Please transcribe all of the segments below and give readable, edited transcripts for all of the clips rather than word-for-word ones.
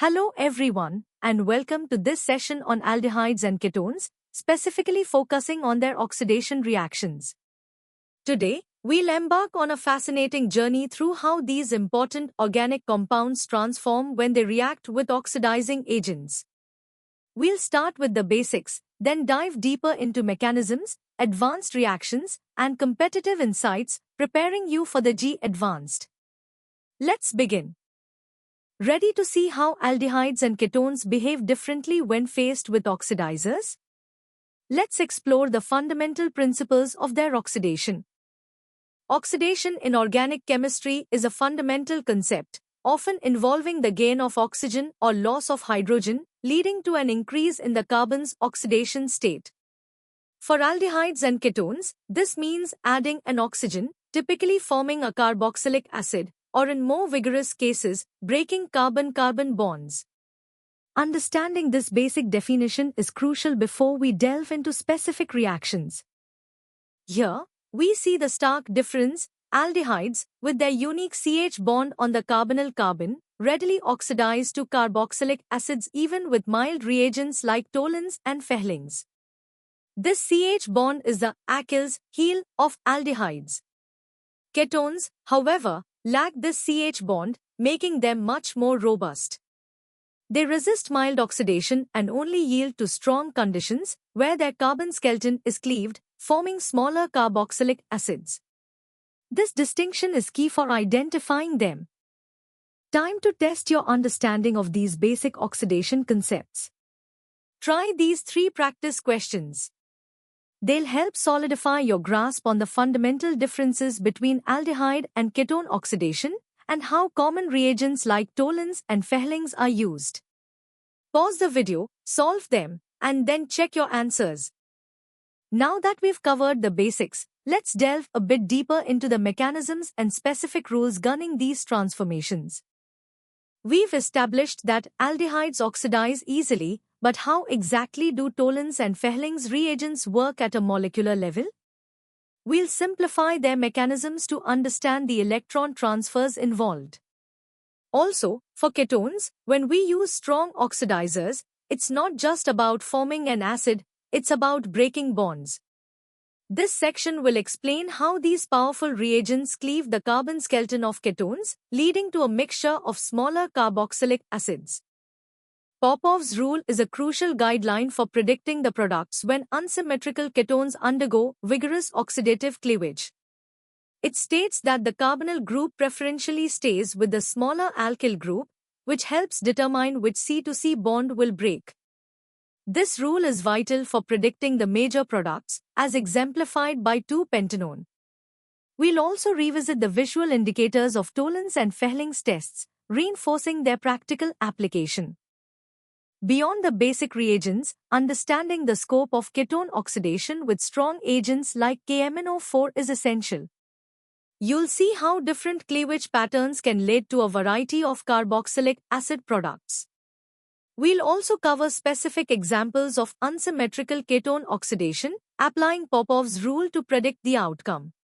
Hello everyone, and welcome to this session on aldehydes and ketones, specifically focusing on their oxidation reactions. Today, we'll embark on a fascinating journey through how these important organic compounds transform when they react with oxidizing agents. We'll start with the basics, then dive deeper into mechanisms, advanced reactions, and competitive insights, preparing you for the Advanced. Let's begin. Ready to see how aldehydes and ketones behave differently when faced with oxidizers? Let's explore the fundamental principles of their oxidation. Oxidation in organic chemistry is a fundamental concept, often involving the gain of oxygen or loss of hydrogen, leading to an increase in the carbon's oxidation state. For aldehydes and ketones, this means adding an oxygen, typically forming a carboxylic acid, or in more vigorous cases, breaking carbon-carbon bonds. Understanding this basic definition is crucial before we delve into specific reactions. Here, we see the stark difference. Aldehydes, with their unique CH bond on the carbonyl carbon, readily oxidize to carboxylic acids even with mild reagents like toluenes and phenylanes. This CH bond is the Achilles heel of aldehydes. Ketones, however, lack this CH bond, making them much more robust. They resist mild oxidation and only yield to strong conditions where their carbon skeleton is cleaved, forming smaller carboxylic acids. This distinction is key for identifying them. Time to test your understanding of these basic oxidation concepts. Try these 3 practice questions. They'll help solidify your grasp on the fundamental differences between aldehyde and ketone oxidation and how common reagents like toluenes and phenylanes are used. Pause the video, solve them, and then check your answers. Now that we've covered the basics, let's delve a bit deeper into the mechanisms and specific rules governing these transformations. We've established that aldehydes oxidize easily, but how exactly do toluenes and phenylanes reagents work at a molecular level? We'll simplify their mechanisms to understand the electron transfers involved. Also, for ketones, when we use strong oxidizers, it's not just about forming an acid, it's about breaking bonds. This section will explain how these powerful reagents cleave the carbon skeleton of ketones, leading to a mixture of smaller carboxylic acids. Popov's rule is a crucial guideline for predicting the products when unsymmetrical ketones undergo vigorous oxidative cleavage. It states that the carbonyl group preferentially stays with the smaller alkyl group, which helps determine which C-to-C bond will break. This rule is vital for predicting the major products, as exemplified by 2-pentanone. We'll also revisit the visual indicators of toluenes and phenylanes tests, reinforcing their practical application. Beyond the basic reagents, understanding the scope of ketone oxidation with strong agents like KMnO4 is essential. You'll see how different cleavage patterns can lead to a variety of carboxylic acid products. We'll also cover specific examples of unsymmetrical ketone oxidation, applying Popov's rule to predict the outcome.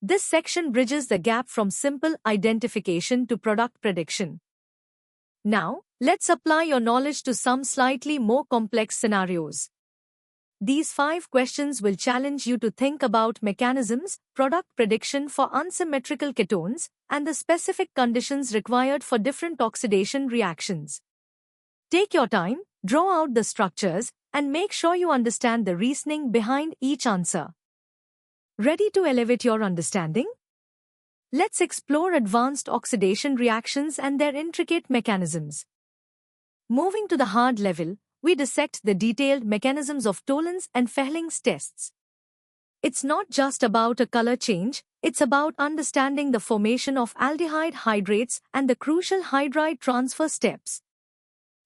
This section bridges the gap from simple identification to product prediction. Now, let's apply your knowledge to some slightly more complex scenarios. These 5 questions will challenge you to think about mechanisms, product prediction for unsymmetrical ketones, and the specific conditions required for different oxidation reactions. Take your time, draw out the structures, and make sure you understand the reasoning behind each answer. Ready to elevate your understanding? Let's explore advanced oxidation reactions and their intricate mechanisms. Moving to the hard level, we dissect the detailed mechanisms of toluenes and phenylanes tests. It's not just about a color change, it's about understanding the formation of aldehyde hydrates and the crucial hydride transfer steps.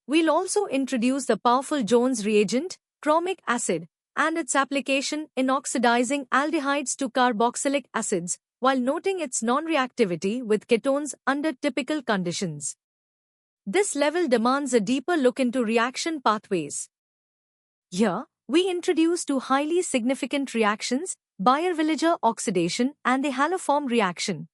We'll also introduce the powerful Jones reagent, chromic acid, and its application in oxidizing aldehydes to carboxylic acids, while noting its non-reactivity with ketones under typical conditions. This level demands a deeper look into reaction pathways. Here, we introduce 2 highly significant reactions, Baeyer-Villiger oxidation and the haloform reaction.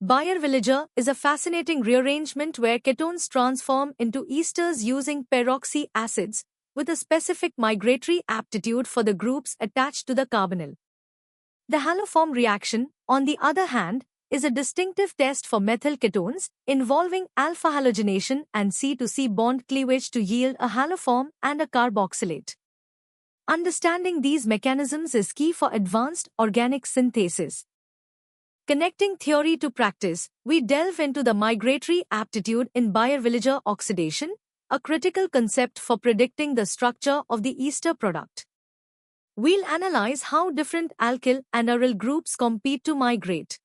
Baeyer-Villiger is a fascinating rearrangement where ketones transform into esters using peroxy acids with a specific migratory aptitude for the groups attached to the carbonyl. The haloform reaction, on the other hand, is a distinctive test for methyl ketones involving alpha halogenation and C-to-C bond cleavage to yield a haloform and a carboxylate. Understanding these mechanisms is key for advanced organic synthesis. Connecting theory to practice, we delve into the migratory aptitude in Baeyer-Villiger oxidation, a critical concept for predicting the structure of the ester product. We'll analyze how different alkyl and aryl groups compete to migrate.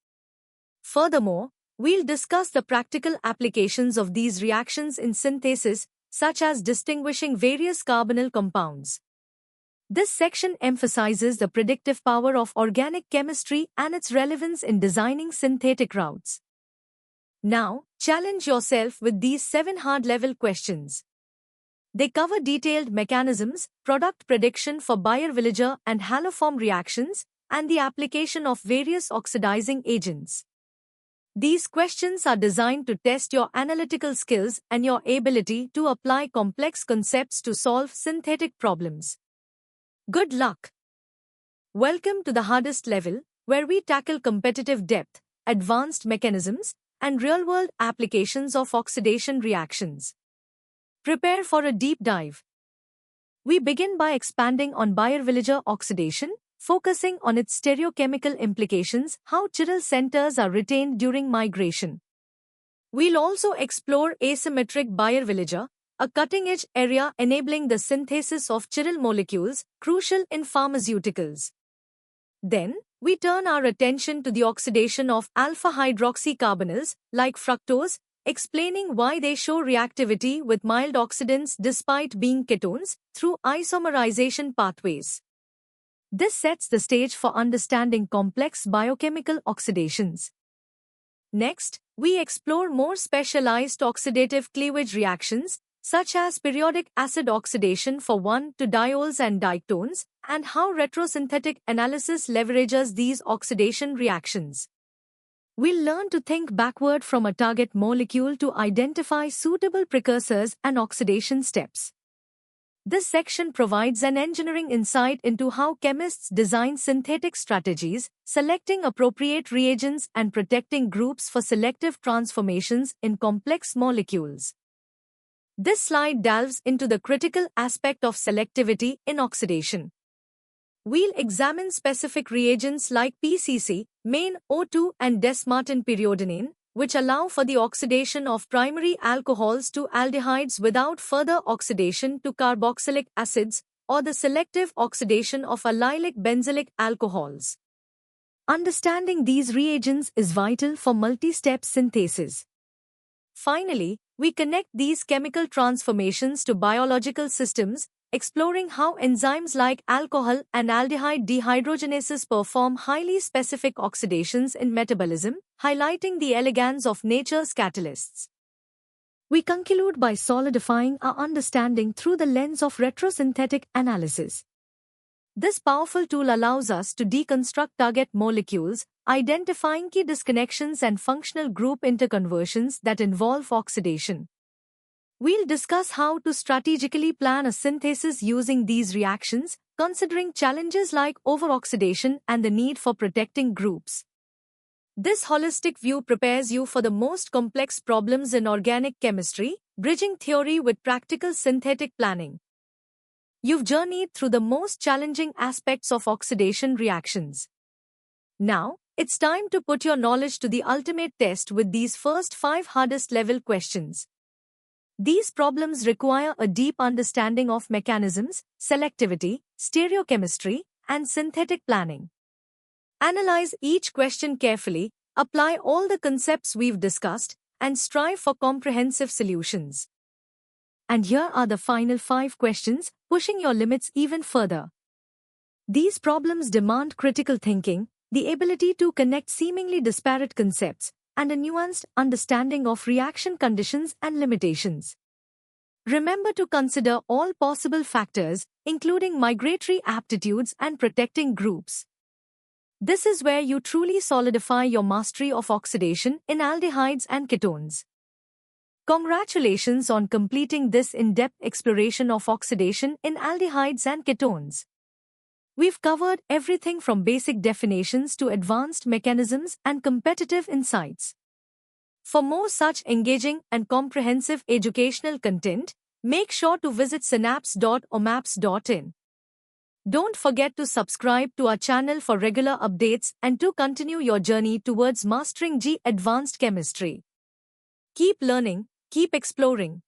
Furthermore, we'll discuss the practical applications of these reactions in synthesis, such as distinguishing various carbonyl compounds. This section emphasizes the predictive power of organic chemistry and its relevance in designing synthetic routes. Now, challenge yourself with these 7 hard-level questions. They cover detailed mechanisms, product prediction for Baeyer-Villiger and haloform reactions, and the application of various oxidizing agents. These questions are designed to test your analytical skills and your ability to apply complex concepts to solve synthetic problems. Good luck! Welcome to the hardest level, where we tackle competitive depth, advanced mechanisms, and real-world applications of oxidation reactions. Prepare for a deep dive. We begin by expanding on Baeyer-Villiger oxidation, focusing on its stereochemical implications, how chiral centers are retained during migration. We'll also explore asymmetric Baeyer-Villiger, a cutting-edge area enabling the synthesis of chiral molecules, crucial in pharmaceuticals. Then, we turn our attention to the oxidation of alpha-hydroxycarbonyls, like fructose, explaining why they show reactivity with mild oxidants despite being ketones, through isomerization pathways. This sets the stage for understanding complex biochemical oxidations. Next, we explore more specialized oxidative cleavage reactions, such as periodic acid oxidation for 1,2-diols and diketones, and how retrosynthetic analysis leverages these oxidation reactions. We'll learn to think backward from a target molecule to identify suitable precursors and oxidation steps. This section provides an engineering insight into how chemists design synthetic strategies, selecting appropriate reagents and protecting groups for selective transformations in complex molecules. This slide delves into the critical aspect of selectivity in oxidation. We'll examine specific reagents like PCC, main O2 and desmartin periodinane, which allow for the oxidation of primary alcohols to aldehydes without further oxidation to carboxylic acids, or the selective oxidation of allylic benzylic alcohols. Understanding these reagents is vital for multi-step synthesis. Finally, we connect these chemical transformations to biological systems, exploring how enzymes like alcohol and aldehyde dehydrogenases perform highly specific oxidations in metabolism, highlighting the elegance of nature's catalysts. We conclude by solidifying our understanding through the lens of retrosynthetic analysis. This powerful tool allows us to deconstruct target molecules, identifying key disconnections and functional group interconversions that involve oxidation. We'll discuss how to strategically plan a synthesis using these reactions, considering challenges like overoxidation and the need for protecting groups. This holistic view prepares you for the most complex problems in organic chemistry, bridging theory with practical synthetic planning. You've journeyed through the most challenging aspects of oxidation reactions. Now, it's time to put your knowledge to the ultimate test with these first 5 hardest level questions. These problems require a deep understanding of mechanisms, selectivity, stereochemistry, and synthetic planning. Analyze each question carefully, apply all the concepts we've discussed, and strive for comprehensive solutions. And here are the final 5 questions, pushing your limits even further. These problems demand critical thinking, the ability to connect seemingly disparate concepts, and a nuanced understanding of reaction conditions and limitations. Remember to consider all possible factors, including migratory aptitudes and protecting groups. This is where you truly solidify your mastery of oxidation in aldehydes and ketones. Congratulations on completing this in-depth exploration of oxidation in aldehydes and ketones. We've covered everything from basic definitions to advanced mechanisms and competitive insights. For more such engaging and comprehensive educational content, make sure to visit synapse.omaps.in. Don't forget to subscribe to our channel for regular updates and to continue your journey towards mastering G advanced chemistry. Keep learning, keep exploring.